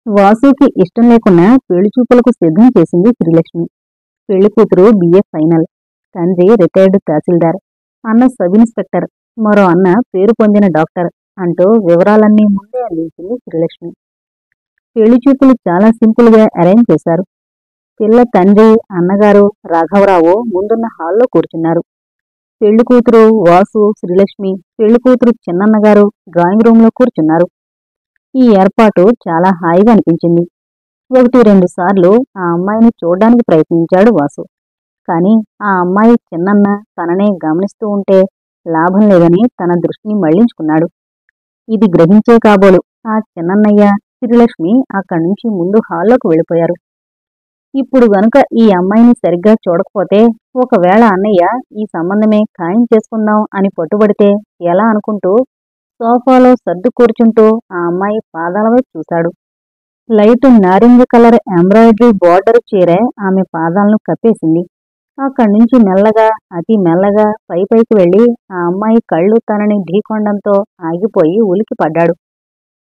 వాసుకి ఇష్టం లేకున్నా పెళ్లి చూపులకు సిద్ధం చేసింది శ్రీలక్ష్మి. పెళ్లి కూతురు బిఏ ఫైనల్, తండ్రి రిటైర్డ్ తహసీల్దార్, అన్న సబ్ ఇన్స్పెక్టర్, మరో అన్న పేరు పొందిన డాక్టర్ అంటూ వివరాలన్నీ ముందే అందించింది శ్రీలక్ష్మి. పెళ్లి చూపులు చాలా సింపుల్ గా అరేంజ్ చేశారు. పిల్ల తండ్రి, అన్నగారు, రాఘవరావు ముందున్న హాల్లో కూర్చున్నారు. పెళ్లి కూతురు వాసు, శ్రీలక్ష్మి, పెళ్లి కూతురు చిన్నన్నగారు డ్రాయింగ్ రూమ్ లో కూర్చున్నారు. ఈ ఏర్పాటు చాలా హాయిగా అనిపించింది. 1-2 సార్లు ఆ అమ్మాయిని చూడ్డానికి ప్రయత్నించాడు వాసు. కాని ఆ అమ్మాయి చిన్నన్న తననే గమనిస్తూ ఉంటే లాభం లేదని తన దృష్టిని మళ్లించుకున్నాడు. ఇది గ్రహించే కాబోలు ఆ చిన్నన్నయ్య, శ్రీలక్ష్మి అక్కడి నుంచి ముందు హాల్లోకి వెళ్ళిపోయారు. ఇప్పుడు గనుక ఈ అమ్మాయిని సరిగ్గా చూడకపోతే, ఒకవేళ అన్నయ్య ఈ సంబంధమే ఖాయం చేసుకుందాం అని పట్టుబడితే ఎలా అనుకుంటూ సోఫాలో సర్దు కూర్చుంటూ ఆ అమ్మాయి పాదాల వైపు చూశాడు. లైట్ నారింజ కలర్ ఎంబ్రాయిడరీ బోర్డర్ చీర ఆమె పాదాలను కప్పేసింది. అక్కడి నుంచి మెల్లగా, అతి మెల్లగా పైకి వెళ్లి ఆ అమ్మాయి కళ్ళు తనని ఢీకొనడంతో ఆగిపోయి ఉలికి పడ్డాడు.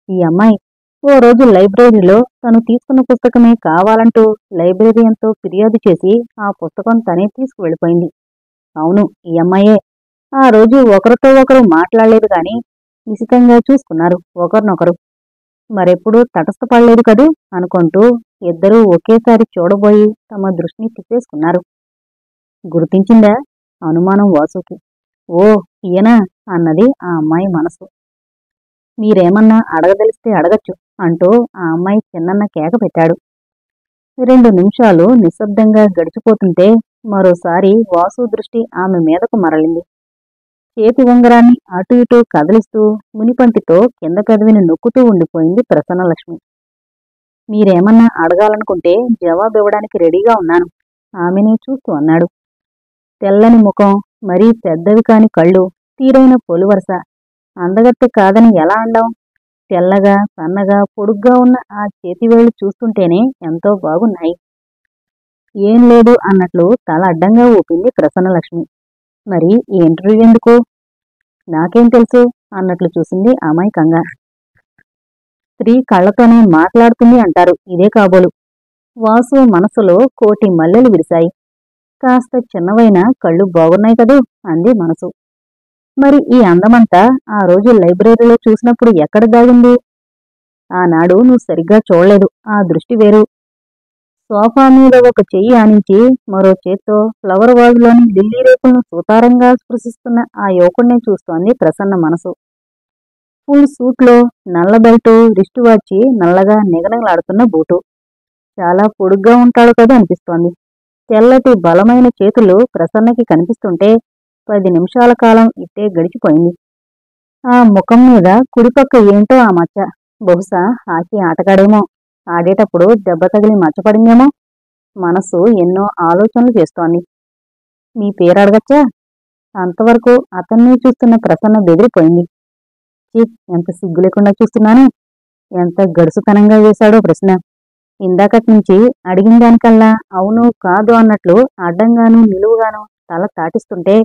ఈ అమ్మాయి ఓ రోజు లైబ్రరీలో తను తీసుకున్న పుస్తకమే కావాలంటూ లైబ్రరీయన్తో ఫిర్యాదు చేసి ఆ పుస్తకం తనే తీసుకువెళ్ళిపోయింది. అవును, ఈ అమ్మాయే. ఆ రోజు ఒకరితో ఒకరు మాట్లాడలేదు గాని నిశితంగా చూసుకున్నారు ఒకరినొకరు. మరెప్పుడూ తటస్థపడలేదు కదూ అనుకుంటూ ఇద్దరూ ఒకేసారి చూడబోయి తమ దృష్టిని తిప్పేసుకున్నారు. గుర్తించిందా? అనుమానం వాసుకి. ఓ, ఈయనా అన్నది ఆ అమ్మాయి మనసు. మీరేమన్నా అడగదలిస్తే అడగచ్చు అంటూ ఆ అమ్మాయి చిన్నన్న కేక పెట్టాడు. 2 నిమిషాలు నిశ్శబ్దంగా గడిచిపోతుంటే మరోసారి వాసు దృష్టి ఆమె మీదకు మరలింది. చేతి ఉంగరాన్ని అటూ ఇటూ కదిలిస్తూ మునిపంటితో కింద పెదవిని నొక్కుతూ ఉండిపోయింది ప్రసన్నలక్ష్మి. మీరేమన్నా అడగాలనుకుంటే జవాబివ్వడానికి రెడీగా ఉన్నాను ఆమెనే చూస్తూ అన్నాడు. తెల్లని ముఖం, మరీ పెద్దవి కాని కళ్ళు, తీరైన పొలివరస. అందగత్తె కాదని ఎలా అండాం? తెల్లగా, సన్నగా, పొడుగ్గా ఉన్న ఆ చేతివేళ్లు చూస్తుంటేనే ఎంతో బాగున్నాయి. ఏం లేదు అన్నట్లు తల అడ్డంగా ఊపింది ప్రసన్నలక్ష్మి. మరి ఈ ఇంటర్వ్యూ ఎందుకు? నాకేం తెలుసు అన్నట్లు చూసింది అమాయకంగా. స్త్రీ కళ్లతోనే మాట్లాడుతుంది అంటారు, ఇదే కాబోలు. వాసు మనసులో కోటి మల్లెలు విరిశాయి. కాస్త చిన్నవైన కళ్ళు బాగున్నాయి కదూ అంది మనసు. మరి ఈ అందమంతా ఆ రోజు లైబ్రరీలో చూసినప్పుడు ఎక్కడ దాగింది? ఆనాడు నువ్వు సరిగ్గా చూడలేదు, ఆ దృష్టి వేరు. సోఫా మీద ఒక చెయ్యి ఆనించి మరో చేత్తో ఫ్లవర్ వాజులోని లిల్లీ రేకులను సుతారంగా స్పృశిస్తున్న ఆ యువకుణ్ణి చూస్తోంది ప్రసన్న మనసు. ఫుల్ సూట్లో, నల్ల బెల్టు, రిస్టు వాచి, నల్లగా నిగనిగలాడుతున్న బూటు. చాలా పొడుగ్గా ఉంటాడు కదా అనిపిస్తోంది. తెల్లటి బలమైన చేతులు ప్రసన్నకి కనిపిస్తుంటే 10 నిమిషాల కాలం ఇట్టే గడిచిపోయింది. ఆ ముఖం మీద కుడిపక్క ఏంటో ఆ మచ్చ. బహుశా హాకీ ఆటగాడేమో, ఆడేటప్పుడు దెబ్బ తగిలి మచ్చపడిందేమో. మనస్సు ఎన్నో ఆలోచనలు చేస్తోంది. మీ పేరడగచ్చా? అంతవరకు అతన్నే చూస్తున్న ప్రసన్న బెదిరిపోయింది. ఎంత సిగ్గు లేకుండా చూస్తున్నాను. ఎంత గడుసుతనంగా వేశాడో ప్రశ్న. ఇందాకట్నుంచి అడిగిన దానికల్లా అవును కాదు అన్నట్లు అడ్డంగానూ నిలువుగాను తల తాటిస్తుంటే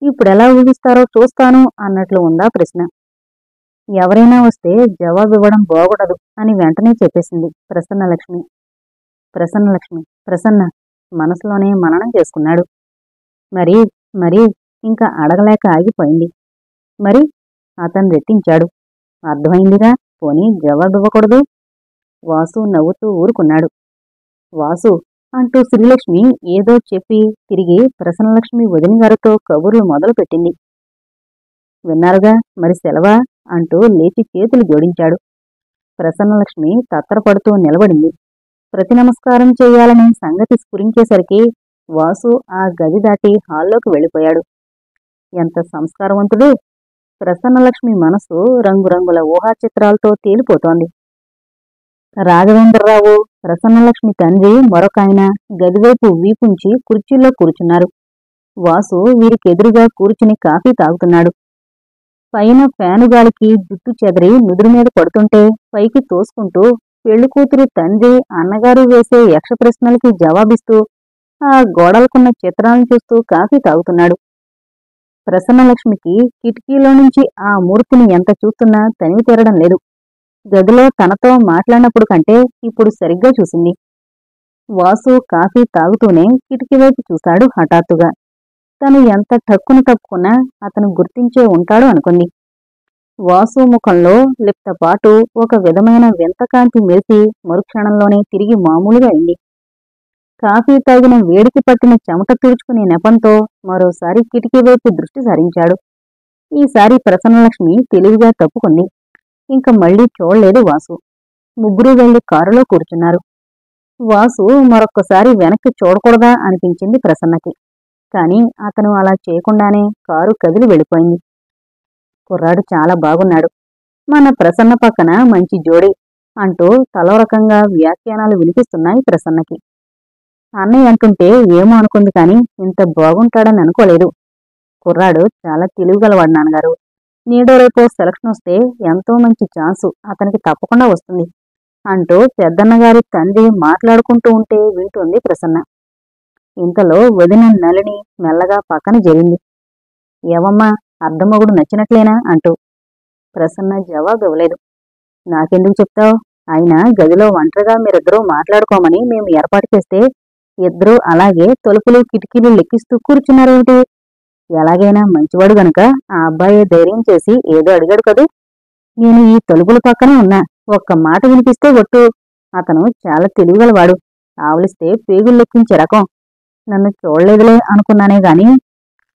ఇప్పుడెలా ఊహిస్తారో చూస్తాను అన్నట్లు ఉందా ప్రశ్న. ఎవరైనా వస్తే జవాబివ్వడం బాగుండదు అని వెంటనే చెప్పేసింది ప్రసన్నలక్ష్మి. ప్రసన్న మనసులోనే మననం చేసుకున్నాడు. మరి మరి ఇంకా అడగలేక ఆగిపోయింది. మరి అతను రెట్టించాడు. అర్థమైందిగా, పోనీ జవాబివ్వకూడదు. వాసు నవ్వుతూ ఊరుకున్నాడు. వాసు అంటూ శ్రీలక్ష్మి ఏదో చెప్పి తిరిగి ప్రసన్నలక్ష్మి వదినగారితో కబుర్లు మొదలుపెట్టింది. విన్నారుగా, మరి సెలవా అంటూ లేచి చేతులు జోడించాడు. ప్రసన్నలక్ష్మి తత్తరపడుతూ నిలబడింది. ప్రతి నమస్కారం చెయ్యాలనే సంగతి స్ఫురించేసరికి వాసు ఆ గది దాటి హాల్లోకి వెళ్ళిపోయాడు. ఎంత సంస్కారవంతుడు! ప్రసన్నలక్ష్మి మనసు రంగురంగుల ఊహాచిత్రాలతో తేలిపోతోంది. రాఘవేంద్రరావు, ప్రసన్నలక్ష్మి తండ్రి మరొకాయన గదివైపు వీపుంచి కుర్చీల్లో కూర్చున్నారు. వాసు వీరికెదురుగా కూర్చుని కాఫీ తాగుతున్నాడు. పైన ఫ్యానుగాలికి జుట్టు చెదరి నుదురుమీద పడుతుంటే పైకి తోసుకుంటూ పెళ్లికూతురు తండ్రి, అన్నగారు వేసే యక్ష ప్రశ్నలకి జవాబిస్తూ ఆ గోడలకున్న చిత్రాలను చూస్తూ కాఫీ తాగుతున్నాడు. ప్రసన్నలక్ష్మికి కిటికీలో నుంచి ఆ మూర్తిని ఎంత చూస్తున్నా తనివి తీరడం లేదు. గదిలో తనతో మాట్లాడినప్పుడు కంటే ఇప్పుడు సరిగ్గా చూసింది. వాసు కాఫీ తాగుతూనే కిటికీ వైపు చూశాడు హఠాత్తుగా. తను ఎంత టక్కును తప్పుకున్నా అతను గుర్తించే ఉంటాడు అనుకుంది. వాసు ముఖంలో లిప్తపాటు ఒక విధమైన వింతకాంతి మెరిసి మరుక్షణంలోనే తిరిగి మామూలుగా అయింది. కాఫీ తాగిన వేడికి పట్టిన చెమట తుడుచుకునే నెపంతో మరోసారి కిటికీ వైపు దృష్టి సారించాడు. ఈసారి ప్రసన్నలక్ష్మి తెలివిగా తప్పుకుంది. ఇంక మళ్లీ చూడలేదు వాసు. ముగ్గురు వెళ్లి కారులో కూర్చున్నారు. వాసు మరొక్కసారి వెనక్కి చూడకూడదా అనిపించింది ప్రసన్నకి. కాని అతను అలా చేయకుండానే కారు కదిలి వెళ్ళిపోయింది. కుర్రాడు చాలా బాగున్నాడు, మన ప్రసన్న పక్కన మంచి జోడి అంటూ తలో రకంగా వ్యాఖ్యానాలు వినిపిస్తున్నాయి ప్రసన్నకి. అన్నయ్య అంటుంటే ఏమో అనుకుంది కాని ఇంత బాగుంటాడని అనుకోలేదు. కుర్రాడు చాలా తెలివిగలవాడు నాన్నగారు. నేడో రేపో సెలక్షన్ వస్తే ఎంతో మంచి ఛాన్సు అతనికి తప్పకుండా వస్తుంది అంటూ పెద్దన్నగారి తండ్రి మాట్లాడుకుంటూ ఉంటే వింటుంది ప్రసన్న. ఇంతలో వదిన నలిని మెల్లగా పక్కన జరిగింది. ఏవమ్మా, అర్ధమొగుడు నచ్చినట్లేనా అంటూ. ప్రసన్న జవాబు ఇవ్వలేదు. నాకెందుకు చెప్తావు? అయినా గదిలో ఒంటరిగా మీరిద్దరూ మాట్లాడుకోమని మేము ఏర్పాటు చేస్తే ఇద్దరూ అలాగే తలుపులు కిటికీలు లెక్కిస్తూ కూర్చున్నారేమిటి? ఎలాగైనా మంచివాడు గనుక ఆ అబ్బాయే ధైర్యం చేసి ఏదో అడిగాడు కదూ. నేను ఈ తలుపుల పక్కనే ఉన్నా, ఒక్క మాట వినిపిస్తే ఒట్టు. అతను చాలా తెలివిగలవాడు, ఆవలిస్తే పేగులు లెక్కించే రకం. నన్ను చూడలేదులే అనుకున్నానే గాని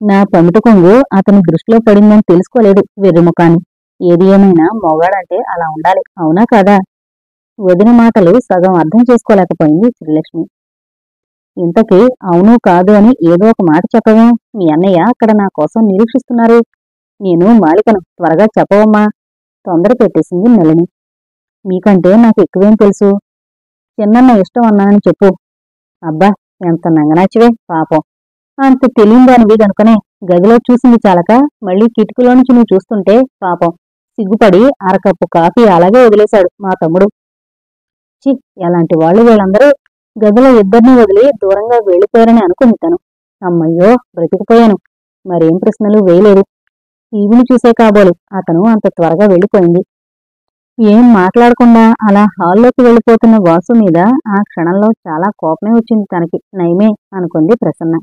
నా పమిట కొంగు అతని దృష్టిలో పడిందని తెలుసుకోలేదు వెర్రిముఖాన్ని. ఏది ఏమైనా మొగాడంటే అలా ఉండాలి, అవునా కాదా? వదిన మాటలు సగం అర్థం చేసుకోలేకపోయింది శ్రీలక్ష్మి. ఇంతకీ అవును కాదు అని ఏదో ఒక మాట చెప్పవే? మీ అన్నయ్య అక్కడ నా కోసం నిరీక్షిస్తున్నారు. నేను మాలికను, త్వరగా చెప్పవమ్మా. తొందర పెట్టేసింది నళిని. మీకంటే నాకు ఎక్కువేం తెలుసు? చిన్నన్న ఇష్టం అన్నానని చెప్పు. అబ్బా, ఎంత నంగనాచివే పాపం. అంత తెలియదానివి గనుకనే గదిలో చూసింది చాలక మళ్ళీ కిటికీలో నుంచి నువ్వు చూస్తుంటే పాపం సిగ్గుపడి అరకప్పు కాఫీ అలాగే వదిలేశాడు మా తమ్ముడు. చి, ఎలాంటి వాళ్ళు వీళ్ళందరూ! గదిలో ఇద్దరినీ వదిలి దూరంగా వెళ్ళిపోయారని అనుకుంది తను. అమ్మయ్యో, బ్రతికిపోయాను. మరేం ప్రశ్నలు వేయలేదు. టీవీని చూసే కాబోలు అతను అంత త్వరగా వెళ్ళిపోయింది. ఏం మాట్లాడకుండా అలా హాల్లోకి వెళ్ళిపోతున్న వాసు మీద ఆ క్షణంలో చాలా కోపమే వచ్చింది తనకి. నయమే అనుకుంది ప్రసన్న.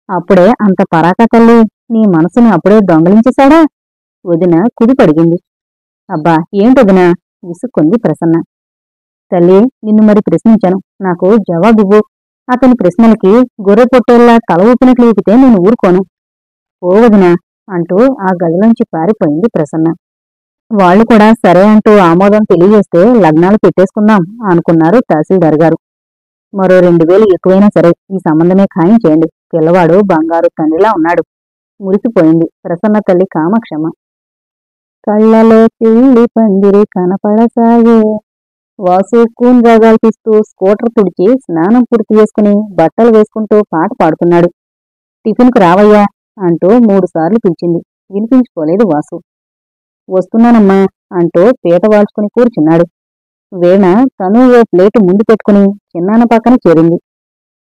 అప్పుడే అంత పరాకా తల్లి, నీ మనసుని అప్పుడే దొంగలించేశాడా? వదిన కుదిపడిగింది. అబ్బా, ఏంటొదినా? విసుక్కుంది ప్రసన్న. తల్లి, నిన్ను మరి ప్రశ్నించాను, నాకు జవాబివ్వు. అతని ప్రశ్నలకి గొర్రె పొట్టేల్లా తల ఊపినట్లు ఊపితే నేను ఊరుకోను. ఓ వదినా అంటూ ఆ గదిలోంచి పారిపోయింది ప్రసన్న. వాళ్లు కూడా సరే అంటూ ఆమోదం తెలియజేస్తే లగ్నాలు పెట్టేసుకుందాం అనుకున్నారు తహసీల్దార్ గారు. మరో 2000 ఎక్కువైనా సరే ఈ సంబంధమే ఖాయం చేయండి. పిల్లవాడు బంగారు తండ్రిలా ఉన్నాడు. మురిసిపోయింది ప్రసన్న తల్లి కామక్షమ. కళ్ళలో పిల్లి పందిరి కనపడసాగే. వాసు కూన్ రాగాలు తీస్తూ స్కూటర్ తుడిచి స్నానం పూర్తి చేసుకుని బట్టలు వేసుకుంటూ పాట పాడుతున్నాడు. టిఫిన్కు రావయ్యా అంటూ 3 సార్లు పిలిచింది. వినిపించుకోలేదు వాసు. వస్తున్నానమ్మా అంటూ పీట వాల్చుకుని కూర్చున్నాడు. వీణ తను ఓ ప్లేటు ముందు పెట్టుకుని చిన్నాన్న పక్కన చేరింది.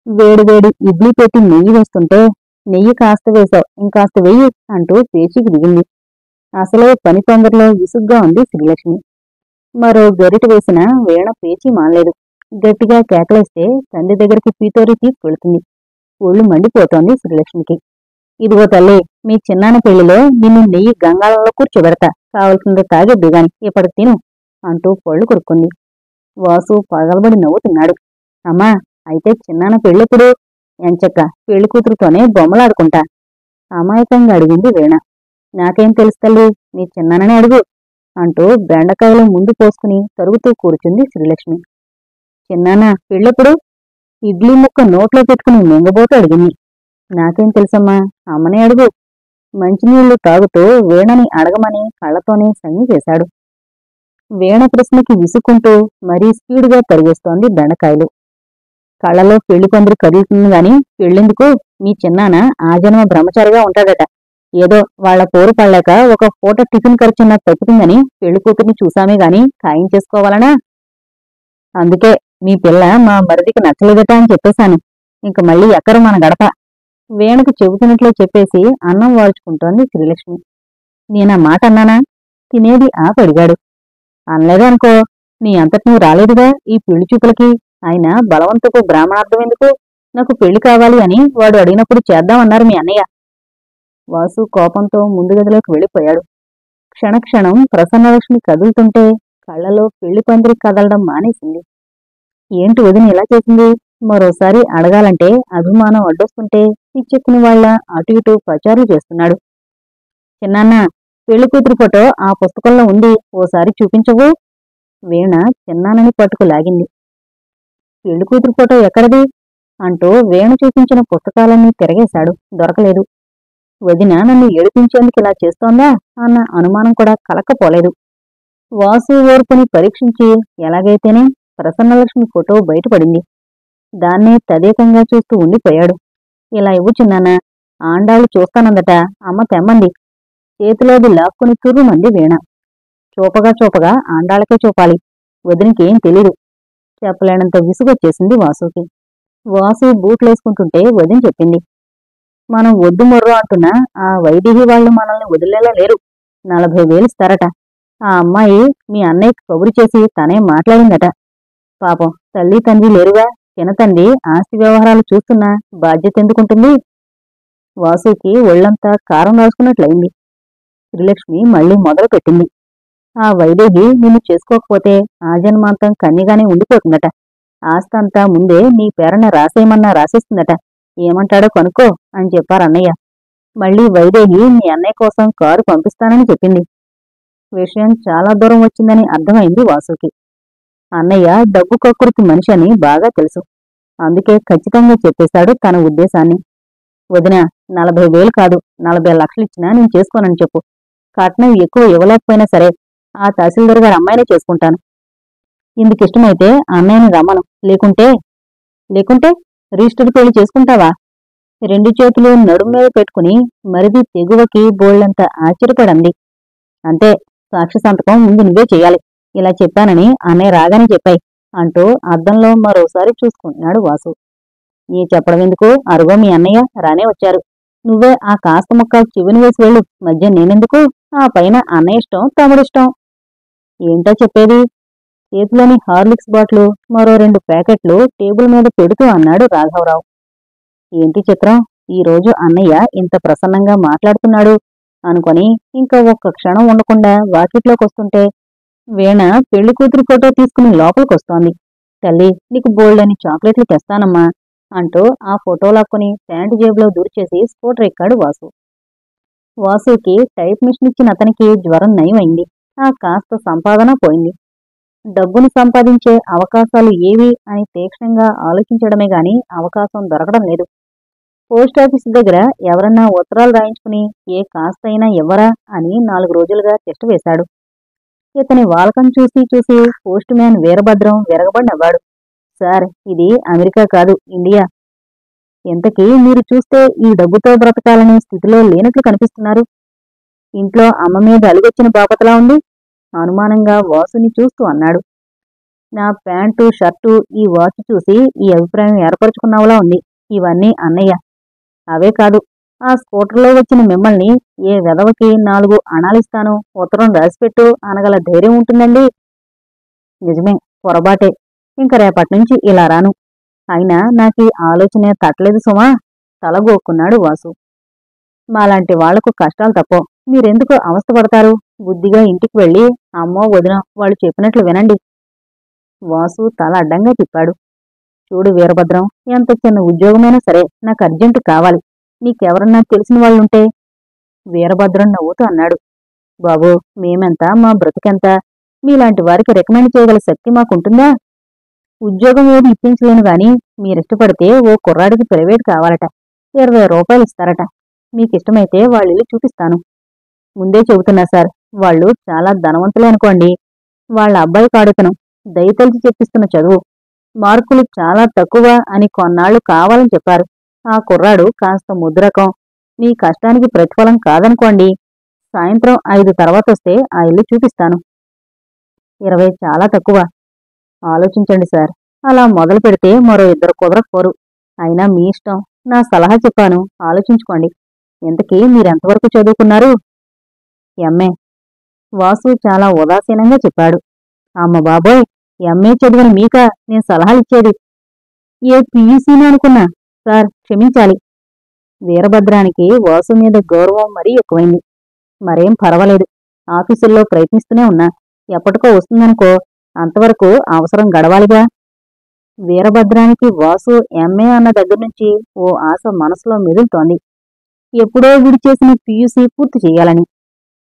వేడివేడి ఇడ్లీ పెట్టి నెయ్యి వేస్తుంటే, నెయ్యి కాస్త వేశావు, ఇంకాస్త వెయ్యి అంటూ పేచీకి దిగింది. అసలే పని తొందరలో విసుగ్గా ఉంది శ్రీలక్ష్మి. మరో గరిట వేసిన వీణ పేచీ మానలేదు. గట్టిగా కేకలేస్తే తండ్రి దగ్గరికి పీతోరి తీసుకెళ్తుంది. ఒళ్ళు మండిపోతోంది శ్రీలక్ష్మికి. ఇదిగో తల్లి, మీ చిన్నాన్న పెళ్లిలో నిన్ను నెయ్యి గంగాళంలో కూర్చోబెడతా, కావలసింది తాగేద్దు గాని ఇప్పటికి తిను అంటూ పళ్ళు కొరుక్కుంది. వాసు పగలబడి నవ్వుతున్నాడు. అమ్మా, అయితే చిన్నాన్న పెళ్ళెప్పుడు? ఎంచక్క పెళ్లి కూతురుతోనే బొమ్మలాడుకుంటా అమాయకంగా అడిగింది వీణ. నాకేం తెలుసు తల్లి, మీ చిన్నాననే అడుగు అంటూ బెండకాయలు ముందు పోసుకుని తరుగుతూ కూర్చుంది శ్రీలక్ష్మి. చిన్నాన్న పెళ్ళెప్పుడు? ఇడ్లీ ముక్క నోట్లో పెట్టుకుని మింగబోతూ అడిగింది. నాకేం తెలుసమ్మా, అమ్మనే అడుగు. మంచినీళ్లు తాగుతూ వీణని అడగమని కళ్లతోనే సంజ్ఞ చేశాడు. వీణ ప్రశ్నకి విసుక్కుంటూ మరీ స్పీడుగా తరిగేస్తోంది బెండకాయలు. కళ్ళలో పెళ్లి పందిరి కదులుతుంది గాని పెళ్ళెందుకు? మీ చిన్నాన ఆజన్మ బ్రహ్మచారిగా ఉంటాడట. ఏదో వాళ్ల పోరు పడలేక ఒక పూట టిఫిన్ ఖర్చున్నా తప్పుతుందని పెళ్లి కూతుర్ని చూసామే గాని ఖాయం చేసుకోవాలనా? అందుకే మీ పిల్ల మా మరిదికి నచ్చలేదట అని చెప్పేశాను. ఇంక మళ్ళీ ఎక్కరు మన గడప. వీణకు చెబుతున్నట్లే చెప్పేసి అన్నం వాల్చుకుంటోంది శ్రీలక్ష్మి. నేనా మాట అన్నానా? తినేది ఆపడిగాడు. అనలేదా అనుకో, నీ అంతటి నువ్వు రాలేదుగా ఈ పెళ్లి చూపులకి. ఆయన బలవంతపు బ్రాహ్మణార్థం ఎందుకు? నాకు పెళ్లి కావాలి అని వాడు అడిగినప్పుడు చేద్దామన్నారు మీ అన్నయ్య. వాసు కోపంతో ముందు గదిలోకి వెళ్ళిపోయాడు. క్షణక్షణం ప్రసన్నలక్ష్మి కదులుతుంటే కళ్ళలో పెళ్లి పందిరి కదలడం మానేసింది. ఏంటి వదిన ఇలా చేసింది? మరోసారి అడగాలంటే అభిమానం అడ్డొస్తుంటే పిచ్చెక్కిన వాళ్ళ అటు ఇటు ప్రచారం చేస్తున్నాడు. చిన్నాన్న, పెళ్లి కూతురు ఫోటో ఆ పుస్తకంలో ఉంది, ఓసారి చూపించవు? వీణ చిన్నాన్నని పట్టుకు లాగింది. పెళ్లి కూతురు ఫోటో ఎక్కడది అంటూ వీణ చూపించిన పుస్తకాలన్నీ తిరగేశాడు. దొరకలేదు. వదిన నన్ను ఏడిపించేందుకు ఇలా చేస్తోందా అన్న అనుమానం కూడా కలక్కపోలేదు. వాసు ఓర్పుని పరీక్షించి ఎలాగైతేనే ప్రసన్నలక్ష్మి ఫోటో బయటపడింది. దాన్నే తదేకంగా చూస్తూ ఉండిపోయాడు. ఇలా ఇవ్వు చిన్నాన్న, ఆండాళ్ళు చూస్తానందట, అమ్మ తెమ్మంది. చేతిలోది లాక్కుని తుర్రుమంది వీణ. చూపగా ఆండాళ్ళకే చూపాలి, వదినకేం తెలీదు. చెప్పలేనంత విసుగొచ్చేసింది వాసుకి. వాసు బూట్లేసుకుంటుంటే వదిన చెప్పింది, మనం వద్దు మొర్రో అంటున్నా ఆ వైదేహి వాళ్ళు మనల్ని వదిలేలా లేరు. 40,000 ఇస్తారట. ఆ అమ్మాయి మీ అన్నయ్యకి కబురు చేసి తనే మాట్లాడిందట. పాపం తల్లి తండ్రి లేరుగా, చిన్నతండ్రి ఆస్తి వ్యవహారాలు చూస్తున్నా బాధ్యత ఎందుకుంటుంది? వాసుకి ఒళ్లంతా కారం రాసుకున్నట్లయింది. శ్రీలక్ష్మి మళ్ళీ మొదలు పెట్టింది. ఆ వైదేహి నిన్ను చేసుకోకపోతే ఆ జన్మాంతం కన్యగానే ఉండిపోతుందట. ఆస్తంతా ముందే నీ పేరన రాసేయమన్నా రాసేస్తుందట. ఏమంటాడో కనుక్కో అని చెప్పారన్నయ్య. మళ్ళీ వైదేహి మీ అన్నయ్య కోసం కారు పంపిస్తానని చెప్పింది. విషయం చాలా దూరం వచ్చిందని అర్థమైంది వాసుకి. అన్నయ్య డబ్బు కక్కుర్తి మనిషి అని బాగా తెలుసు. అందుకే ఖచ్చితంగా చెప్పేశాడు తన ఉద్దేశాన్ని. వదిన, 40,000 కాదు, 40 లక్షలు ఇచ్చినా నేను చేసుకోనని చెప్పు. కట్నం ఎక్కువ ఇవ్వలేకపోయినా సరే ఆ తహసీల్దార్ గారి అమ్మాయినే చేసుకుంటాను. ఇందుకిష్టమైతే అన్నయ్యని రమ్మను. లేకుంటే రిజిస్టర్ పెళ్లి చేసుకుంటావా? 2 చేతులు నడుం మీద పెట్టుకుని మరిది తెగువకి బోళ్లంత ఆశ్చర్యపడంది. అంతే, సాక్షి సంతకం ముందు నువ్వే చెయ్యాలి. ఇలా చెప్పానని అన్నయ్య రాగానే చెప్పాయి అంటూ అద్దంలో మరోసారి చూసుకుంటున్నాడు వాసు. నీ చెప్పడం ఎందుకు, అరుగో మీ అన్నయ్య రానే వచ్చారు. నువ్వే ఆ కాస్త ముక్క చెవిని వేసి వెళ్ళు, మధ్య నేనెందుకు? ఆ పైన అన్నయ్య ఇష్టం, తమ్ముడిష్టం. ఏంటో చెప్పేది? చేతిలోని హార్లిక్స్ బాటిల్ మరో 2 ప్యాకెట్లు టేబుల్ మీద పెడుతూ అన్నాడు రాఘవరావు. ఏంటి చిత్రం, ఈరోజు అన్నయ్య ఇంత ప్రసన్నంగా మాట్లాడుతున్నాడు అనుకొని ఇంకా ఒక్క క్షణం ఉండకుండా వాకిట్లోకొస్తుంటే వీణ పెళ్లి కూతురు ఫోటో తీసుకుని లోపలికొస్తోంది. తల్లి, నీకు బోల్డని చాక్లెట్లు తెస్తానమ్మా అంటూ ఆ ఫోటో లాక్కుని ప్యాంటు జేబులో దూర్చేసి స్కూటర్ ఎక్కాడు వాసు. వాసుకి టైప్ మిషన్ ఇచ్చిన అతనికి జ్వరం నయమైంది. ఆ కాస్త సంపాదన పోయింది. డబ్బును సంపాదించే అవకాశాలు ఏవి అని తీక్షణంగా ఆలోచించడమే గాని అవకాశం దొరకడం లేదు. పోస్టాఫీసు దగ్గర ఎవరన్నా ఉత్తరాలు రాయించుకుని ఏ కాస్తైనా ఇవ్వరా అని 4 రోజులుగా తిష్టవేశాడు. ఇతని వాలకం చూసి పోస్ట్ మ్యాన్ వీరభద్రం విరగబడి నవ్వాడు. సార్, ఇది అమెరికా కాదు, ఇండియా. ఇంతకీ మీరు చూస్తే ఈ డబ్బుతో బ్రతకాలనే స్థితిలో లేనట్లు కనిపిస్తున్నారు. ఇంట్లో అమ్మ మీద అలుగొచ్చిన బాపతలా ఉంది. అనుమానంగా వాసుని చూస్తూ అన్నాడు. నా ప్యాంటు షర్టు ఈ వాచ్ చూసి ఈ అభిప్రాయం ఏర్పరచుకున్నావులా ఉంది. ఇవన్నీ అన్నయ్య. అవే కాదు, ఆ స్కూటర్లో వచ్చిన మిమ్మల్ని ఏ వెధవకి 4 అణాలిస్తాను, ఉత్తరం రాసిపెట్టు అనగల ధైర్యం ఉంటుందండి? నిజమే, పొరబాటే. ఇంక రేపట్నుంచి ఇలా రాను. అయినా నాకీ ఆలోచనే తట్టలేదు సుమా, తలగోక్కున్నాడు వాసు. మాలాంటి వాళ్లకు కష్టాలు తప్పో, మీరెందుకు అవస్థపడతారు? బుద్ధిగా ఇంటికి వెళ్ళి అమ్మో వదిన వాళ్ళు చెప్పినట్లు వినండి. వాసు తల అడ్డంగా తిప్పాడు. చూడు వీరభద్రం, ఎంత చిన్న ఉద్యోగమైనా సరే నాకు అర్జెంటు కావాలి. నీకెవరన్నా తెలిసిన వాళ్ళుంటే? వీరభద్రం నవ్వుతూ అన్నాడు. బాబూ, మేమెంత, మా బ్రతుకెంత? మీలాంటి వారికి రికమెండ్ చేయగల శక్తి మాకుంటుందా? ఉద్యోగం ఏది ఇప్పించలేను గాని మీరిష్టపడితే ఓ కుర్రాడికి ప్రైవేట్ కావాలట, 20 రూపాయలు ఇస్తారట. మీకిష్టమైతే వాళ్ళిల్లు చూపిస్తాను. ముందే చెబుతున్నా సార్, వాళ్ళు చాలా ధనవంతులే అనుకోండి. వాళ్ళ అబ్బాయి కాడుతను దయతలిచి చెప్పిస్తున్న చదువు. మార్కులు చాలా తక్కువ అని కొన్నాళ్లు కావాలని చెప్పారు. ఆ కుర్రాడు కాస్త ముద్రకం. మీ కష్టానికి ప్రతిఫలం కాదనుకోండి. సాయంత్రం 5 తర్వాతొస్తే ఆ ఇల్లు చూపిస్తాను. 20 చాలా తక్కువ. ఆలోచించండి సార్. అలా మొదలు పెడితే మరో 2 కుదరకపోరు. అయినా మీ ఇష్టం. నా సలహా చెప్పాను, ఆలోచించుకోండి. ఇంతకీ మీరెంతవరకు చదువుకున్నారు? ఎంఏ. వాసు చాలా ఉదాసీనంగా చెప్పాడు. అమ్మ బాబోయ్, ఎంఏ చదివిన మీకా నేను సలహాలిచ్చేది? ఏ పీయూసీని అనుకున్నా. సార్ క్షమించాలి. వీరభద్రానికి వాసు మీద గౌరవం మరీ ఎక్కువైంది. మరేం పర్వాలేదు, ఆఫీసుల్లో ప్రయత్నిస్తూనే ఉన్నా. ఎప్పటికో వస్తుందనుకో, అంతవరకు అవసరం గడవాలిగా. వీరభద్రానికి వాసు ఎంఏ అన్న దగ్గర్నుంచి ఓ ఆశ మనసులో మెదులుతోంది. ఎప్పుడో విడిచేసిన పీయూసీ పూర్తి చెయ్యాలని.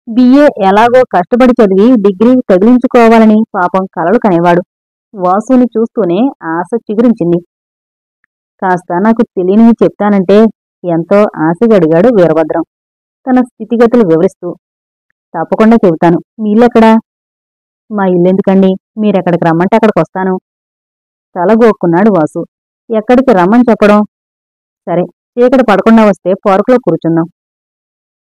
బిఏ ఎలాగో కష్టపడి చదివి డిగ్రీ తగిలించుకోవాలని పాపం కలలు కనేవాడు. వాసుని చూస్తూనే ఆశ చిగురించింది. కాస్త నాకు తెలియనివి చెప్తానంటే ఎంతో ఆశగా అడిగాడు వీరభద్రం, తన స్థితిగతులు వివరిస్తూ. తప్పకుండా చెబుతాను. మీ ఇల్లెక్కడా? మా ఇల్లెందుకండి, మీరెక్కడికి రమ్మంటే అక్కడికి వస్తాను. తలగోక్కున్నాడు వాసు. ఎక్కడికి రమ్మని చెప్పడం? సరే, చీకటి పడకుండా వస్తే పార్కులో కూర్చుందాం.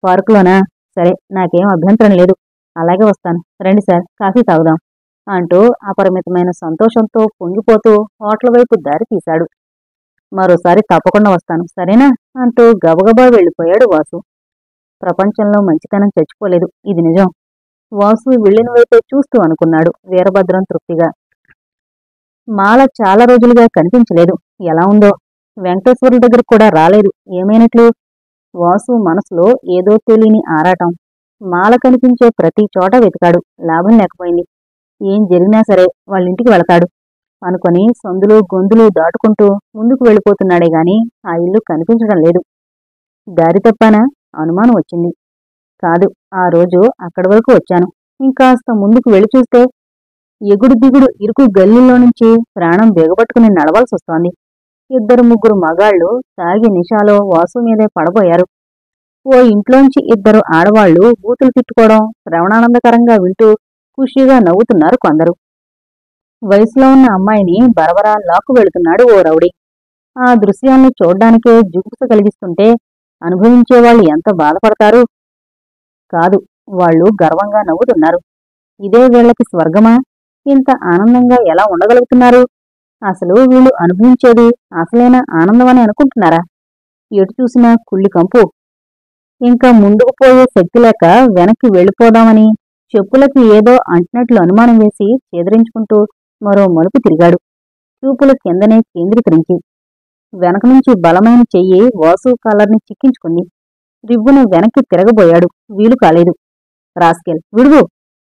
పార్కులోనా? సరే, నాకేం అభ్యంతరం లేదు. అలాగే వస్తాను. రండి సార్, కాఫీ తాగుదాం అంటూ అపరిమితమైన సంతోషంతో పొంగిపోతూ హోటల్ వైపు దారి తీశాడు. మరోసారి తప్పకుండా వస్తాను, సరేనా అంటూ గబగబా వెళ్ళిపోయాడు వాసు. ప్రపంచంలో మంచితనం చచ్చిపోలేదు, ఇది నిజం. వాసు వెళ్ళిన వైపే చూస్తూ అనుకున్నాడు వీరభద్రం తృప్తిగా. మాల చాలా రోజులుగా కనిపించలేదు. ఎలా ఉందో? వెంకటేశ్వరుల దగ్గర కూడా రాలేదు. ఏమైనట్లు? వాసు మనసులో ఏదో తెలియని ఆరాటం. మాల కనిపించే ప్రతి చోట వెతికాడు. లాభం లేకపోయింది. ఏం జరిగినా సరే వాళ్ళింటికి వెళతాడు అనుకుని సందులు గొంతులు దాటుకుంటూ ముందుకు వెళ్ళిపోతున్నాడే గాని ఆ ఇల్లు కనిపించడం లేదు. దారి తప్పానా? అనుమానం వచ్చింది. కాదు, ఆ రోజు అక్కడి వరకు వచ్చాను. ఇంకాస్త ముందుకు వెళ్ళి చూస్తే ఎగుడు దిగుడు ఇరుకు గల్లీలో నుంచి ప్రాణం బిగబట్టుకుని నడవాల్సి వస్తోంది. 2-3 మగాళ్లు తాగి నిషాలో వాసు మీదే పడబోయారు. ఓ ఇంట్లోంచి 2 ఆడవాళ్లు బూతులు తిట్టుకోవడం శ్రవణానందకరంగా వింటూ ఖుషీగా నవ్వుతున్నారు కొందరు. వయసులో ఉన్న అమ్మాయిని బరబరా లాక్కు వెళుతున్నాడు ఓ రౌడీ. ఆ దృశ్యాన్ని చూడ్డానికే జుగుప్స కలిగిస్తుంటే అనుభవించేవాళ్లు ఎంత బాధపడతారు? కాదు, వాళ్ళు గర్వంగా నవ్వుతున్నారు. ఇదే వీళ్లకి స్వర్గమా? ఇంత ఆనందంగా ఎలా ఉండగలుగుతున్నారు? అసలు వీళ్ళు అనుభవించేది అసలైన ఆనందమని అనుకుంటున్నారా? ఎటు చూసినా కుళ్ళి కంపు. ఇంకా ముందుకు పోయే శక్తి లేక వెనక్కి వెళ్ళిపోదామని చెప్పులకి ఏదో అంటినట్లు అనుమానం వేసి చేదరించుకుంటూ మరో మలుపు తిరిగాడు, చూపులు కిందనే కేంద్రీకరించి. వెనక నుంచి బలమైన చెయ్యి వాసు కాలర్ని చిక్కించుకుంది. రివ్వున వెనక్కి తిరగబోయాడు. వీలు కాలేదు. రాస్కెల్, విడువు!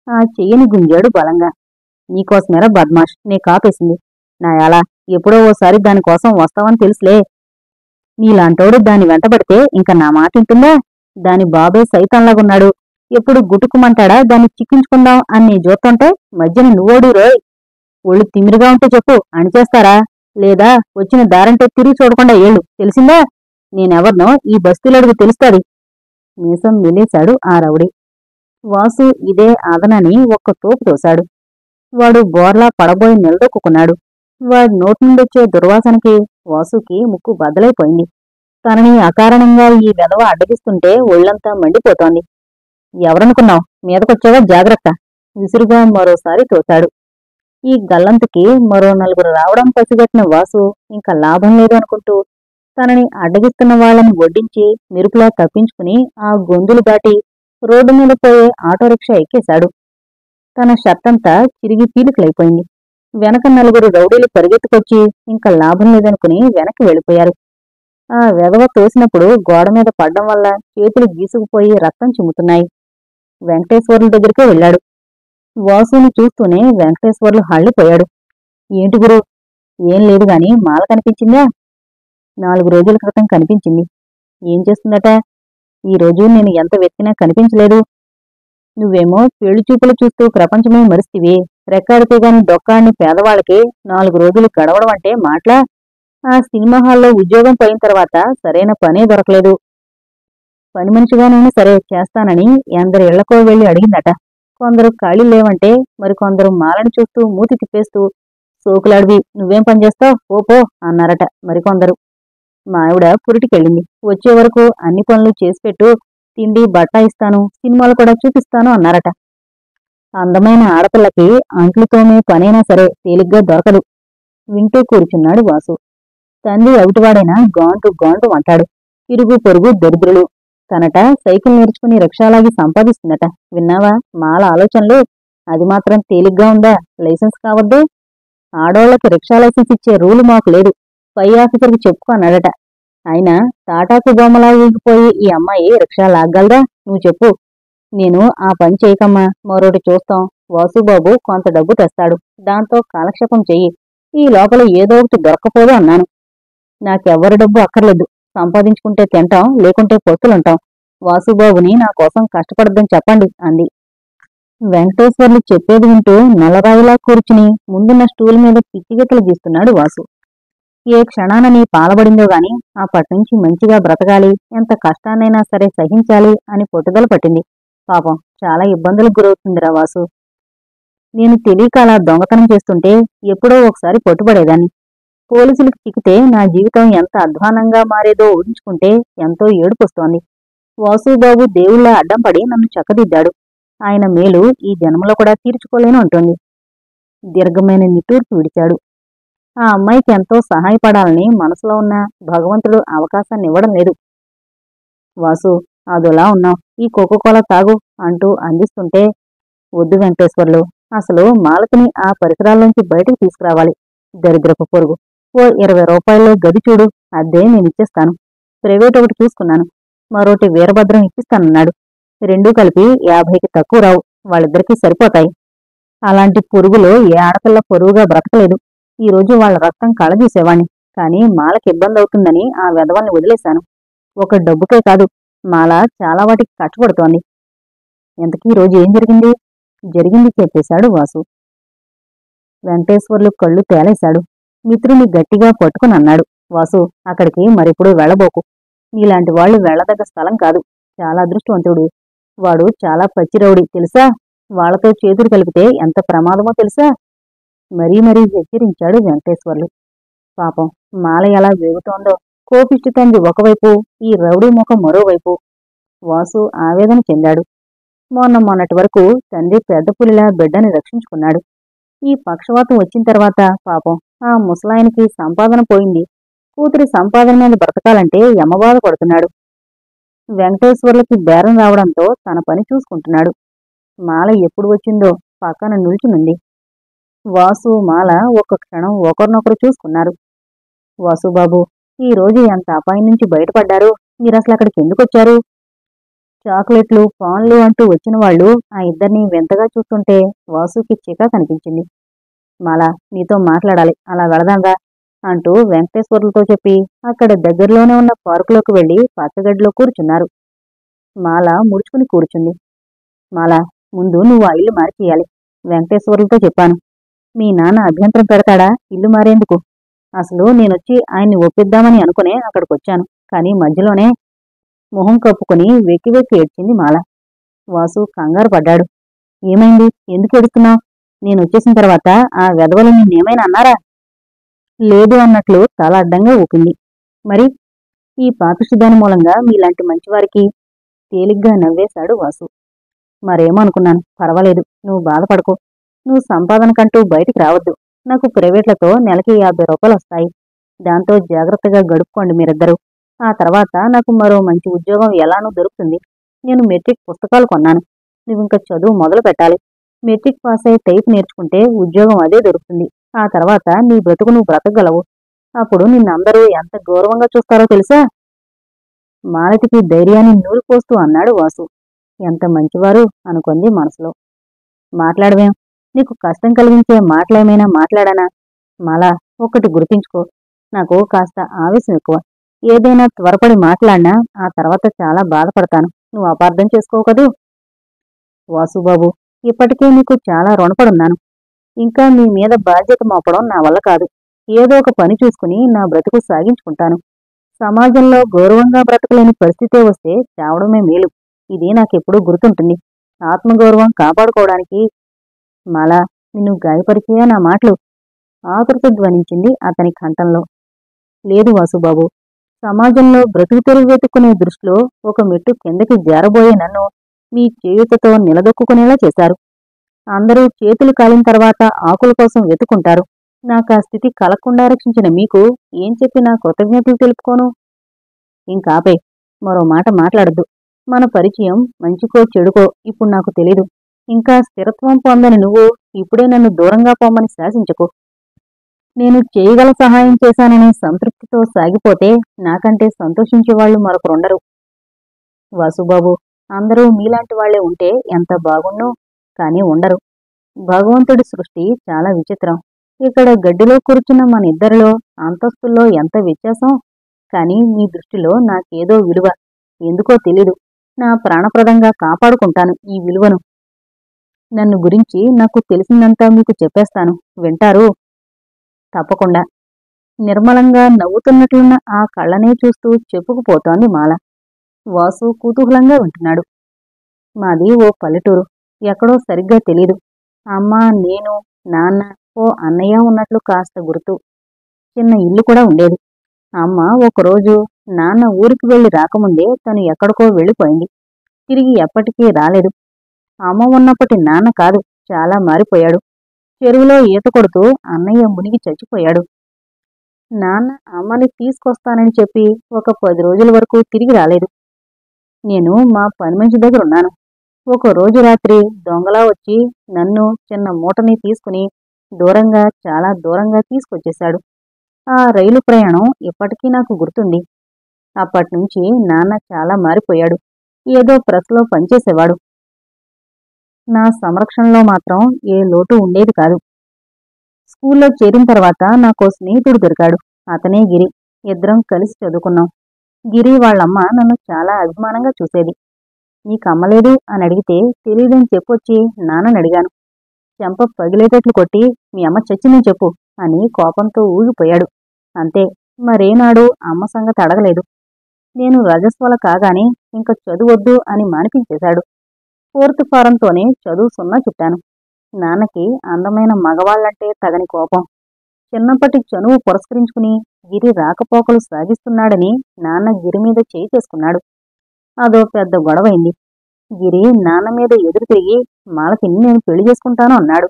ఆ చెయ్యిని గుంజాడు బలంగా. నీకోసమేరా బద్మాష్ నే కాపేసింది. నాయాలా, ఎప్పుడో ఓసారి దానికోసం వస్తావని తెలుసులే. నీలాంటోడు దాన్ని వెంటబడితే ఇంక నా మాట వింటుందా? దాని బాబే సైతంలాగున్నాడు. ఎప్పుడు గుటుకుమంటాడా దాన్ని చిక్కించుకుందాం అని నీ జోత్తుంటే మధ్యన నువ్వోడు రోయ్. ఒళ్ళు తిమిరిగా ఉంటే చెప్పు, అణిచేస్తారా? లేదా వచ్చిన దారంటే తిరిగి చూడకుండా ఏళ్ళు, తెలిసిందా? నేనెవర్నో ఈ బస్తీలడుగు తెలుస్తాది. మీసం మెలేశాడు ఆ రౌడీ. వాసు ఇదే ఆదనని ఒక్క తోపు తోశాడు. వాడు బోర్లా పడబోయి నిలదొక్కున్నాడు. వాడి నోటి నుండొచ్చే దుర్వాసనకి వాసుకి ముక్కు బద్దలైపోయింది. తనని అకారణంగా ఈ వెధవ అడ్డగిస్తుంటే ఒళ్లంతా మండిపోతోంది. ఎవరనుకున్నావు? మీదకొచ్చావా? జాగ్రత్త! విసురుగా మరోసారి తోశాడు. ఈ గల్లంతుకి మరో 4 రావడం పసిగట్టిన వాసు ఇంకా లాభం లేదు అనుకుంటూ తనని అడ్డగిస్తున్న వాళ్ళని ఒడ్డించి మెరుపులా తప్పించుకుని ఆ గొంతులు దాటి రోడ్డు మీద పోయే ఆటోరిక్షా ఎక్కేశాడు. తన షర్టంతా చిరిగి పీలికలైపోయింది. వెనక 4 రౌడీలు పరిగెత్తుకొచ్చి ఇంకా లాభం లేదనుకుని వెనక్కి వెళ్ళిపోయారు. ఆ వెధవ తోసినప్పుడు గోడ మీద పడ్డం వల్ల చేతులు గీసుకుపోయి రక్తం చిమ్ముతున్నాయి. వెంకటేశ్వర్ల దగ్గరికే వెళ్ళాడు. వాసుని చూస్తూనే వెంకటేశ్వర్లు హళ్ళిపోయాడు. ఏంటి గురు? ఏం లేదు గాని మాల కనిపించిందా? 4 రోజుల క్రితం కనిపించింది. ఏం చేస్తుందట? ఈ రోజు నేను ఎంత వెతికినా కనిపించలేదు. నువ్వేమో పెళ్లి చూపులు చూస్తూ ప్రపంచమే మరిస్తివి. రెక్కాడితే గాని డొక్కాడిని పేదవాళ్ళకి 4 రోజులు గడవడం అంటే మాట్లా? ఆ సినిమా హాల్లో ఉద్యోగం పోయిన తర్వాత సరైన పనే దొరకలేదు. పని మనిషిగానైనా సరే చేస్తానని ఎందరి ఇళ్లకో వెళ్లి అడిగిందట. కొందరు ఖాళీ లేవంటే మరికొందరు మాలని చూస్తూ మూతి తిప్పేస్తూ సోకులాడివి, నువ్వేం పనిచేస్తావు ఓపో అన్నారట మరికొందరు. మా ఆవిడ పురిటికెళ్ళింది. వచ్చే వరకు అన్ని పనులు చేసిపెట్టు, తిండి బట్ట ఇస్తాను, సినిమాలు కూడా చూపిస్తాను అన్నారట. అందమైన ఆడపిల్లకి అంట్లుతోనే పనైనా సరే తేలిగ్గా దొరకదు. వింటూ కూర్చున్నాడు వాసు. తండ్రి అవిటివాడైనా గాంటు గాంటు అంటాడు. ఇరుగు పొరుగు దరిద్రులు. తనట సైకిల్ నేర్చుకుని రిక్షాలాగి సంపాదిస్తుందట. విన్నావా మాల ఆలోచనలు? అది మాత్రం తేలిగ్గా ఉందా? లైసెన్స్ కావద్దు? ఆడోళ్లకు రిక్షా లైసెన్స్ ఇచ్చే రూలు మాకు లేదు. పై ఆఫీసర్కి చెప్పుకో అన్నాడట. అయినా తాటాకు బొమ్మలా ఊగిపోయి ఈ అమ్మాయి రిక్షా లాగ్గలదా? నువ్వు చెప్పు. నేను ఆ పని చేయకమ్మా, మరోటి చూస్తాం. వాసుబాబు కొంత డబ్బు తెస్తాడు, దాంతో కాలక్షేపం చెయ్యి. ఈ లోపల ఏదో ఒకటి దొరక్కపోదు అన్నాను. నాకెవ్వరి డబ్బు అక్కర్లేదు. సంపాదించుకుంటే తింటాం, లేకుంటే పొత్తులుంటాం. వాసుబాబుని నా కోసం కష్టపడద్దని చెప్పండి అంది. వెంకటేశ్వర్లు చెప్పేది వింటూ నల్లరాయిలా కూర్చుని ముందున్న స్టూల్ మీద పిచ్చిగెత్తలు గీస్తున్నాడు వాసు. ఏ క్షణానని పాలబడిందో గాని అప్పట్నుంచి మంచిగా బ్రతకాలి, ఎంత కష్టాన్నైనా సరే సహించాలి అని పట్టుదల పట్టింది. పాపం చాలా ఇబ్బందులకు గురవుతుందిరా వాసు. నేను తెలియక అలా దొంగతనం చేస్తుంటే ఎప్పుడో ఒకసారి పట్టుబడేదాన్ని. పోలీసులకు చిక్కితే నా జీవితం ఎంత అధ్వానంగా మారేదో ఊహించుకుంటే ఎంతో ఏడుపొస్తోంది. వాసుబాబు దేవుళ్ళ అడ్డం పడి నన్ను చక్కదిద్దాడు. ఆయన మేలు ఈ జన్మలో కూడా తీర్చుకోలేను అంటోంది. దీర్ఘమైన నిట్టూర్పు విడిచాడు. ఆ అమ్మాయికి ఎంతో సహాయపడాలని మనసులో ఉన్న భగవంతుడు అవకాశాన్ని ఇవ్వడం లేదు. వాసు, అదోలా ఉన్నావు, ఈ కోకోకోలా తాగు అంటూ అందిస్తుంటే, వద్దు వెంకటేశ్వర్లు, అసలు మాలతిని ఆ పరిసరాల్లోంచి బయటకు తీసుకురావాలి. దరిద్రపు పొరుగు. ఓ 20 రూపాయల్లో గది చూడు, అద్దే నేనిచ్చేస్తాను. ప్రైవేట్ ఒకటి చూసుకున్నాను, మరోటి వీరభద్రం ఇప్పిస్తానన్నాడు. రెండూ కలిపి 50కి తక్కువ రావు, వాళ్ళిద్దరికీ సరిపోతాయి. అలాంటి పొరుగులో ఏ ఆడపిల్ల పొరుగుగా బ్రతకలేదు. ఈ రోజు వాళ్ళ రక్తం కళగీసేవాణ్ణి, కానీ మాలకి ఇబ్బంది అవుతుందని ఆ వెధవల్ని వదిలేశాను. ఒక డబ్బుకే కాదు, మాల చాలా వాటికి కష్టపడుతోంది. ఇంతకీ ఈ రోజు ఏం జరిగింది? జరిగింది చెప్పేశాడు వాసు. వెంకటేశ్వర్లు కళ్ళు తేలేశాడు. మిత్రుని గట్టిగా పట్టుకుని అన్నాడు. వాసు, అక్కడికి మరిప్పుడు వెళ్ళబోకు. నీలాంటి వాళ్ళు వెళ్లదగ్గ స్థలం కాదు. చాలా అదృష్టవంతుడు. వాడు చాలా పచ్చిరౌడి తెలుసా? వాళ్లతో చేతులు కలిపితే ఎంత ప్రమాదమో తెలుసా? మరీ హెచ్చరించాడు వెంకటేశ్వర్లు. పాపం మాల ఎలా వేగుతోందో. కోపిష్టి తండ్రి ఒకవైపు, ఈ రౌడీ ముఖం మరోవైపు. వాసు ఆవేదన చెందాడు. మొన్నటి వరకు తండ్రి పెద్ద పులిలా బిడ్డని రక్షించుకున్నాడు. ఈ పక్షవాతం వచ్చిన తర్వాత పాపం ఆ ముసలాయనికి సంపాదన పోయింది. కూతురి సంపాదన మీద బ్రతకాలంటే యమబాధ పడుతున్నాడు. వెంకటేశ్వర్లకి బేరం రావడంతో తన పని చూసుకుంటున్నాడు. మాల ఎప్పుడు వచ్చిందో పక్కన నిల్చునుంది. వాసు, మాల ఒక్క క్షణం ఒకరినొకరు చూసుకున్నారు. వాసుబాబు, ఈ రోజు ఎంత అపాయం నుంచి బయటపడ్డారు? మీరసలు అక్కడికి ఎందుకొచ్చారు? చాక్లెట్లు, పాన్లు అంటూ వచ్చిన వాళ్ళు ఆ ఇద్దరిని వింతగా చూస్తుంటే వాసుకి చికా కనిపించింది. మాల, నీతో మాట్లాడాలి, అలా వెళదాంరా అంటూ వెంకటేశ్వర్లతో చెప్పి అక్కడ దగ్గరలోనే ఉన్న పార్కులోకి వెళ్లి పచ్చగడ్డిలో కూర్చున్నారు. మాల ముడుచుకుని కూర్చుంది. మాల, ముందు నువ్వు ఆ ఇల్లు మార్చేయాలి. వెంకటేశ్వర్లతో చెప్పాను. మీ నాన్న అభ్యంతరం పెడతాడా ఇల్లు మారేందుకు? అసలు నేనొచ్చి ఆయన్ని ఒప్పిద్దామని అనుకునే అక్కడికొచ్చాను, కానీ మధ్యలోనే మొహం కప్పుకుని వెక్కి ఏడ్చింది మాల. వాసు కంగారు పడ్డాడు. ఏమైంది? ఎందుకు ఏడుస్తున్నావు? నేనొచ్చేసిన తర్వాత ఆ వెధవలు నిన్నేమైనా అన్నారా? లేదు అన్నట్లు తల అడ్డంగా ఊపింది. మరి ఈ పాపిష్టిదాని మూలంగా మీలాంటి మంచివారికి తేలిగ్గా నవ్వేశాడు వాసు. మరేమనుకున్నాను, పర్వాలేదు, నువ్వు బాధపడకు. నువ్వు సంపాదనకంటూ బయటికి రావద్దు. నాకు ప్రైవేట్లతో నెలకి 50 రూపాయలు వస్తాయి. దాంతో జాగ్రత్తగా గడుపుకోండి మీరిద్దరూ. ఆ తర్వాత నాకు మరో మంచి ఉద్యోగం ఎలానూ దొరుకుతుంది. నేను మెట్రిక్ పుస్తకాలు కొన్నాను. నువ్వింక చదువు మొదలు పెట్టాలి. మెట్రిక్ పాస్ అయి టైప్ నేర్చుకుంటే ఉద్యోగం అదే దొరుకుతుంది. ఆ తర్వాత నీ బ్రతుకు నువ్వు బ్రతకగలవు. అప్పుడు నిన్నందరూ ఎంత గౌరవంగా చూస్తారో తెలుసా? మాలతికి ధైర్యాన్ని నూరిపోస్తూ అన్నాడు వాసు. ఎంత మంచివారు అనుకుంది మనసులో. మాట్లాడవేం? నీకు కష్టం కలిగించే మాటలేమైనా మాట్లాడానా? మాలా, ఒక్కటి గుర్తించుకో, నాకు కాస్త ఆవేశం ఎక్కువ. ఏదైనా త్వరపడి మాట్లాడినా ఆ తర్వాత చాలా బాధపడతాను. నువ్వు అపార్థం చేసుకోవు కదూ? వాసుబాబు, ఇప్పటికే నీకు చాలా రుణపడున్నాను. ఇంకా మీ మీద బాధ్యత మోపడం నా వల్ల కాదు. ఏదో ఒక పని చూసుకుని నా బ్రతుకు సాగించుకుంటాను. సమాజంలో గౌరవంగా బ్రతకలేని పరిస్థితే వస్తే చావడమే మేలు. ఇది నాకెప్పుడూ గుర్తుంటుంది. ఆత్మగౌరవం కాపాడుకోవడానికి. మాలా, నిన్ను గాయపరిచేయా నా మాటలు? ఆతృత ధ్వనించింది అతని కంఠంలో. లేదు వాసుబాబు, సమాజంలో బ్రతుకు తెరువు వెతుక్కునే దృష్టిలో ఒక మెట్టు కిందకి జారబోయే నన్ను మీ చేయుతతో నిలదొక్కునేలా చేశారు. అందరూ చేతులు కాలిన తర్వాత ఆకుల కోసం వెతుకుంటారు. నాకా స్థితి కలగకుండా రక్షించిన మీకు ఏం చెప్పి నా కృతజ్ఞతలు తెలుపుకోను? ఇంకాపే, మరో మాట మాట్లాడద్దు. మన పరిచయం మంచికో చెడుకో ఇప్పుడు నాకు తెలీదు. ఇంకా స్థిరత్వం పొందని నువ్వు ఇప్పుడే నన్ను దూరంగా పొమ్మని శాసించకు. నేను చేయగల సహాయం చేశానని సంతృప్తితో సాగిపోతే నాకంటే సంతోషించేవాళ్లు మరొకరుండరు. వాసుబాబు, అందరూ మీలాంటి వాళ్లే ఉంటే ఎంత బాగుండు, కానీ ఉండరు. భగవంతుడి సృష్టి చాలా విచిత్రం. ఇక్కడ గడ్డిలో కూర్చున్న మన ఇద్దరిలో అంతస్తుల్లో ఎంత వ్యత్యాసం. కానీ మీ దృష్టిలో నాకేదో విలువ, ఎందుకో తెలీదు. నా ప్రాణప్రదంగా కాపాడుకుంటాను ఈ విలువను. నన్ను గురించి నాకు తెలిసిందంతా మీకు చెప్పేస్తాను, వింటారు? తప్పకుండా. నిర్మలంగా నవ్వుతున్నట్లున్న ఆ కళ్ళనే చూస్తూ చెప్పుకుపోతోంది మాల. వాసు కుతూహలంగా వింటున్నాడు. మాది ఓ పల్లెటూరు, ఎక్కడో సరిగ్గా తెలీదు. అమ్మ, నేను, నాన్న, ఓ అన్నయ్య ఉన్నట్లు కాస్త గుర్తు. చిన్న ఇల్లు కూడా ఉండేది. అమ్మ ఒకరోజు నాన్న ఊరికి వెళ్లి రాకముందే తను ఎక్కడికో వెళ్ళిపోయింది. తిరిగి ఎప్పటికీ రాలేదు. అమ్మ ఉన్నప్పటి నాన్న కాదు, చాలా మారిపోయాడు. చెరువులో ఈత కొడుతూ అన్నయ్య మునిగి చచ్చిపోయాడు. నాన్న అమ్మని తీసుకొస్తానని చెప్పి ఒక 10 రోజుల వరకు తిరిగి రాలేదు. నేను మా పని మనిషి దగ్గరున్నాను. ఒక రోజు రాత్రి దొంగలా వచ్చి నన్ను, చిన్న మూటని తీసుకుని దూరంగా, చాలా దూరంగా తీసుకొచ్చేశాడు. ఆ రైలు ప్రయాణం ఇప్పటికీ నాకు గుర్తుంది. అప్పట్నుంచి నాన్న చాలా మారిపోయాడు. ఏదో ప్రెస్లో పనిచేసేవాడు. నా సంరక్షణలో మాత్రం ఏ లోటు ఉండేది కాదు. స్కూల్లో చేరిన తర్వాత నాకో స్నేహితుడు దొరికాడు. అతనే గిరి. ఇద్దరం కలిసి చదువుకున్నాం. గిరి వాళ్ళమ్మ నన్ను చాలా అభిమానంగా చూసేది. నీకమ్మలేదు అని అడిగితే తెలీదని చెప్పొచ్చి నాన్నని అడిగాను. చెంప పగిలేటట్లు కొట్టి మీ అమ్మ చచ్చిందని చెప్పు అని కోపంతో ఊగిపోయాడు. అంతే, మరేనాడు అమ్మ సంగతి అడగలేదు. నేను రజస్వల కాగానే ఇంక చదువొద్దు అని మానిపించేశాడు. 4th ఫారంతోనే చదువు సున్నా చుట్టాను. నాన్నకి అందమైన మగవాళ్లంటే తగని కోపం. చిన్నప్పటి చనువు పురస్కరించుకుని గిరి రాకపోకలు సాగిస్తున్నాడని నాన్న గిరి మీద చేయి చేసుకున్నాడు. అదో పెద్ద గొడవైంది. గిరి నాన్న మీద ఎదురు తిరిగి మాలతిని నేను పెళ్లి చేసుకుంటాను అన్నాడు.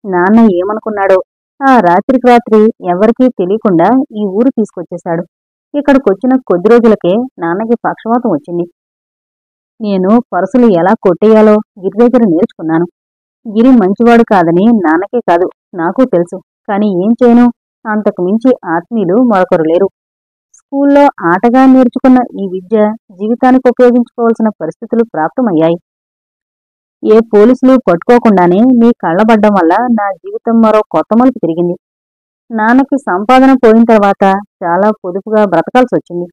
నాన్న ఏమనుకున్నాడో ఆ రాత్రికి రాత్రి ఎవరికీ తెలియకుండా ఈ ఊరు తీసుకొచ్చేశాడు. ఇక్కడికొచ్చిన కొద్ది రోజులకే నాన్నకి పక్షవాతం వచ్చింది. నేను పరసులు ఎలా కొట్టేయాలో గిరి దగ్గర నేర్చుకున్నాను. గిరి మంచివాడు కాదని నాన్నకే కాదు, నాకు తెలుసు. కాని ఏం చేయను, అంతకు మించి ఆత్మీయులు మరొకరు లేరు. స్కూల్లో ఆటగా నేర్చుకున్న ఈ విద్య జీవితానికి ఉపయోగించుకోవాల్సిన పరిస్థితులు ప్రాప్తమయ్యాయి. ఏ పోలీసులు పట్టుకోకుండానే మీ కళ్ళబడ్డం వల్ల నా జీవితం మరో కొత్త మలుపు తిరిగింది. నాన్నకి సంపాదన పోయిన తర్వాత చాలా పొదుపుగా బ్రతకాల్సొచ్చింది.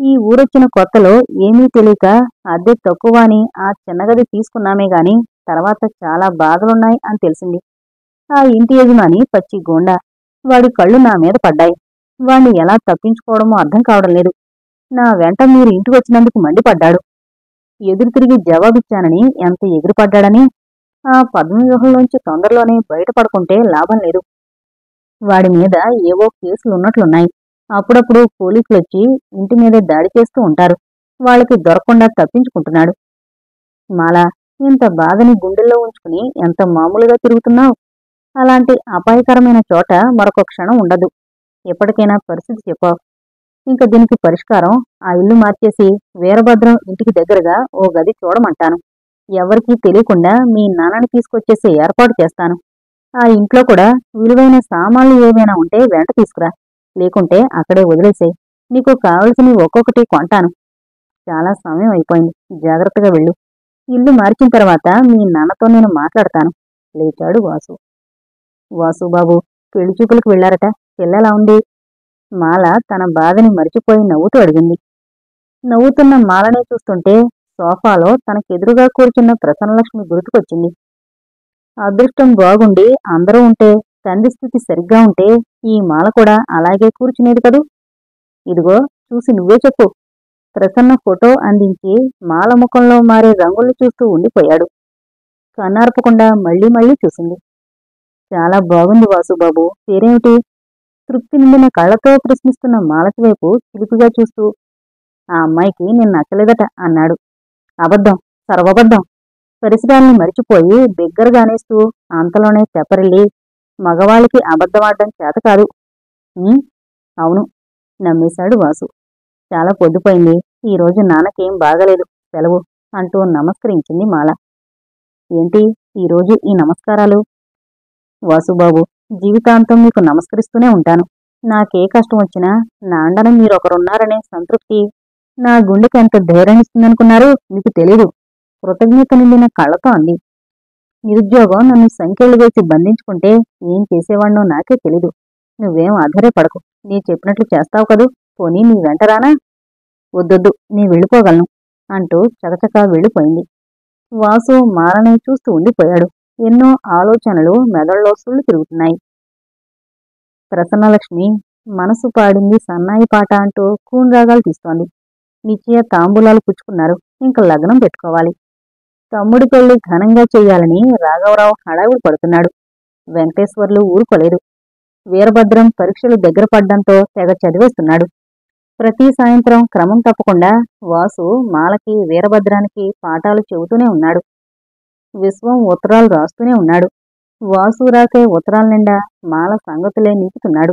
ఈ ఊరొచ్చిన కొత్తలో ఏమీ తెలియక అద్దె తక్కువ అని ఆ చిన్నగది తీసుకున్నామే గాని తర్వాత చాలా బాధలున్నాయి అని తెలిసింది. ఆ ఇంటి యజమాని పచ్చి గూండా. వాడి కళ్ళు నా మీద పడ్డాయి. వాణ్ణి ఎలా తప్పించుకోవడమో అర్థం కావడం లేదు. నా వెంట మీరు ఇంటికొచ్చినందుకు మండిపడ్డాడు. ఎదురు తిరిగి జవాబిచ్చానని ఎంత ఎగిరిపడ్డాడని. ఆ పద్మవ్యూహంలోంచి తొందరలోనే బయటపడుకుంటే లాభం లేదు. వాడి మీద ఏవో కేసులున్నట్లున్నాయి. అప్పుడప్పుడు పోలీసులొచ్చి ఇంటి మీదే దాడి చేస్తూ ఉంటారు. వాళ్ళకి దొరకకుండా తప్పించుకుంటున్నాడు. మాలా, ఇంత బాధని గుండెల్లో ఉంచుకుని ఎంత మామూలుగా తిరుగుతున్నావు? అలాంటి అపాయకరమైన చోట మరొక క్షణం ఉండదు. ఎప్పటికైనా పరిస్థితి చెప్పావు. ఇంక దీనికి పరిష్కారం ఆ ఇల్లు మార్చేసి వీరభద్రం ఇంటికి దగ్గరగా ఓ గది చూడమంటాను. ఎవరికీ తెలియకుండా మీ నాన్నని తీసుకొచ్చేసే ఏర్పాటు చేస్తాను. ఆ ఇంట్లో కూడా విలువైన సామాన్లు ఏవైనా ఉంటే వెంట తీసుకురా. లేకుంటే అక్కడే వదిలేసేయ్. నీకు కావలసినవి ఒక్కొక్కటి కొంటాను. చాలా సమయం అయిపోయింది, జాగ్రత్తగా వెళ్ళు. ఇల్లు మార్చిన తర్వాత మీ నాన్నతో నేను మాట్లాడతాను. లేచాడు వాసు. వాసుబాబు, పెళ్లి చూపులకు వెళ్లారట, పిల్లలా ఉంది? మాల తన బాధని మరిచిపోయి నవ్వుతూ అడిగింది. నవ్వుతున్న మాలనే చూస్తుంటే సోఫాలో తనకెదురుగా కూర్చున్న ప్రసన్నలక్ష్మి గుర్తుకొచ్చింది. అదృష్టం బాగుండి అందరూ ఉంటే, తండ్రి స్థితి సరిగ్గా ఉంటే ఈ మాల కూడా అలాగే కూర్చునేది కదూ. ఇదిగో చూసి నువ్వే చెప్పు. ప్రసన్న ఫోటో అందించి మాల ముఖంలో మారే రంగుల్ని చూస్తూ ఉండిపోయాడు. కన్నార్పకుండా మళ్లీ మళ్లీ చూసింది. చాలా బాగుంది వాసుబాబు, పేరేమిటి? తృప్తి నిండిన కళ్లతో ప్రశ్నిస్తున్న మాలతి వైపు చిలిపిగా చూస్తూ. ఆ అమ్మాయికి నేను నచ్చలేదట అన్నాడు. అబద్ధం, సర్వబద్ధం. పరిసరాల్ని మరిచిపోయి బిగ్గరగా అనేస్తూ అంతలోనే తెప్పరిల్లి, మగవాళ్ళకి అబద్ధమాడడం చేతకాదు. అవును, నమ్మేశాడు వాసు. చాలా పొద్దుపోయింది, ఈరోజు నాన్నకేం బాగలేదు, సెలవు అంటూ నమస్కరించింది మాల. ఏంటి ఈరోజు ఈ నమస్కారాలు? వాసుబాబు, జీవితాంతం మీకు నమస్కరిస్తూనే ఉంటాను. నాకే కష్టం వచ్చినా నా అండన మీరొకరున్నారనే సంతృప్తి నా గుండెకి ఎంత ధైర్యాన్నిస్తుందనుకున్నారు? మీకు తెలీదు. కృతజ్ఞత నిండిన కళ్ళతో అంది. నిరుద్యోగం నన్ను సంఖ్యలు వేసి బంధించుకుంటే ఏం చేసేవాణ్ణో నాకే తెలీదు. నువ్వేం ఆధారపడకు. నీ చెప్పినట్లు చేస్తావు కదూ. పోనీ నీ వెంటరానా? వద్దొద్దు, నీ వెళ్ళిపోగలను అంటూ చకచకా వెళ్ళిపోయింది. వాసు మాలని చూస్తూ ఉండిపోయాడు. ఎన్నో ఆలోచనలు మెదడులో సుళ్ళు తిరుగుతున్నాయి. ప్రసన్నలక్ష్మి మనసు పాడింది సన్నాయి పాట అంటూ కూన్రాగాలు తీస్తోంది. నిశ్చయ తాంబూలాలు పుచ్చుకున్నారు. ఇంక లగ్నం పెట్టుకోవాలి. తమ్ముడి పెళ్లి ఘనంగా చెయ్యాలని రాఘవరావు హడావుడి పడుతున్నాడు. వెంకటేశ్వర్లు ఊరుకోలేదు. వీరభద్రం పరీక్షలు దగ్గర పడ్డంతో తెగ చదివేస్తున్నాడు. ప్రతి సాయంత్రం క్రమం తప్పకుండా వాసు మాలకి వీరభద్రానికి పాఠాలు చెబుతూనే ఉన్నాడు. విశ్వం ఉత్తరాలు రాస్తూనే ఉన్నాడు. వాసు రాసే ఉత్తరాల నిండా మాల సంగతులే నింపుతున్నాడు.